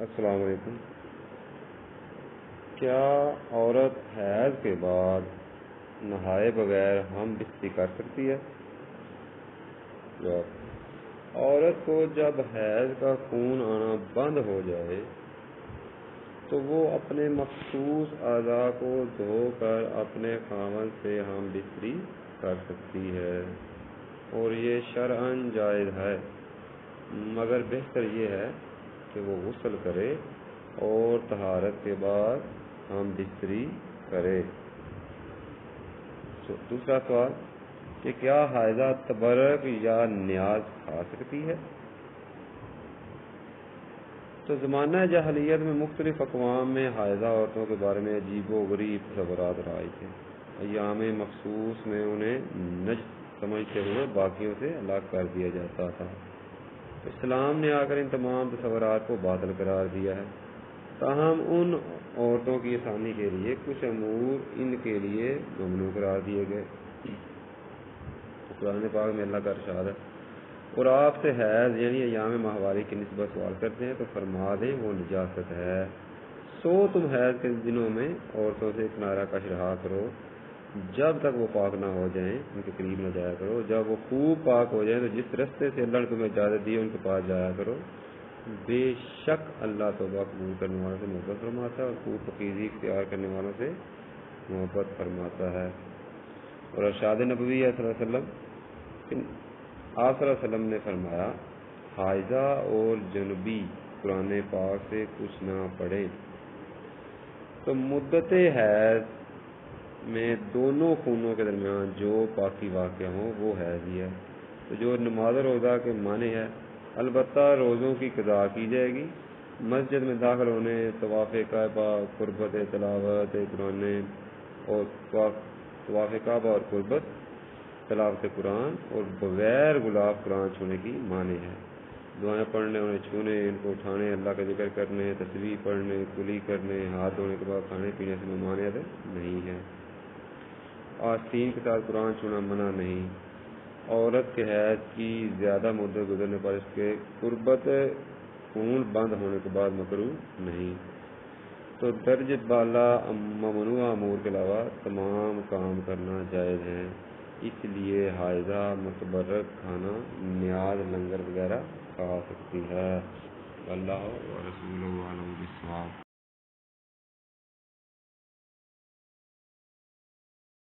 السلام علیکم۔ کیا عورت حیض کے بعد نہائے بغیر ہم بستری کر سکتی ہے؟ جواب: عورت کو جب حیض کا خون آنا بند ہو جائے تو وہ اپنے مخصوص اعضاء کو دھو کر اپنے خاوند سے ہم بستری کر سکتی ہے، اور یہ شرعاً جائز ہے، مگر بہتر یہ ہے کہ وہ غسل کرے اور طہارت کے بعد ہم بستری کرے۔ دوسرا سوال کہ کیا حائضہ تبرک یا نیاز کھا سکتی ہے؟ تو زمانہ جاہلیت میں مختلف اقوام میں حائضہ عورتوں کے بارے میں عجیب و غریب تصورات رائج تھے۔ ایام مخصوص میں انہیں نجس سمجھتے ہوئے باقیوں سے الگ کر دیا جاتا تھا۔ اسلام نے آ کر ان تمام تصورات کو باطل قرار دیا ہے، تاہم ان عورتوں کی آسانی کے لیے کچھ امور ان کے لیے ممنوع قرار دیے گئے۔ قرآن پاک میں اللہ کا ارشاد ہے: اور آپ سے حیض یعنی ایام ماہواری کی نسبت سوال کرتے ہیں تو فرما دیں وہ نجاست ہے، سو تم حیض کے دنوں میں عورتوں سے کنارہ کش رہا کرو، جب تک وہ پاک نہ ہو جائیں ان کے قریب نہ جایا کرو، جب وہ خوب پاک ہو جائیں تو جس رستے سے اللہ نے تمہیں اجازت دی ان کے پاس جایا کرو، بے شک اللہ توبہ قبول کرنے والوں سے محبت فرماتا ہے اور خوب پاکیزگی اختیار کرنے والوں سے محبت فرماتا ہے۔ اور ارشاد نبوی صلی اللہ علیہ وسلم، آپ صلی اللہ علیہ وسلم نے فرمایا: حائضہ اور جنبی قرآن پاک سے کچھ نہ پڑھیں۔ تو مدت حیض میں دونوں خونوں کے درمیان جو پاکی واقع ہوں وہ حیض ہی ہے۔ تو جو نماز روزہ کے معنی ہے، البتہ روزوں کی قضا کی جائے گی۔ مسجد میں داخل ہونے، طواف کعبہ، قربت تلاوت قرآن اور طواف کعبہ اور قربت تلاوت قرآن اور بغیر غلاف قرآن چھونے کی معنی ہے۔ دعائیں پڑھنے، انہیں چھونے، ان کو اٹھانے، اللہ کا ذکر کرنے، تسبیح پڑھنے، کلی کرنے، ہاتھ دھونے کے بعد کھانے پینے سے ممانعت نہیں ہے۔ آستین کے ساتھ قرآن چھونا منع نہیں۔ عورت کے حیض کی زیادہ مدت گزرنے پر اس کے قربت خون بند ہونے کے بعد مکروہ نہیں۔ تو درج بالا ممنوع امور کے علاوہ تمام کام کرنا جائز ہیں، اس لیے حائضہ متبرک کھانا، نیاز، لنگر وغیرہ کھا سکتی ہے۔ اللہ و رسولہ اعلم بالصواب۔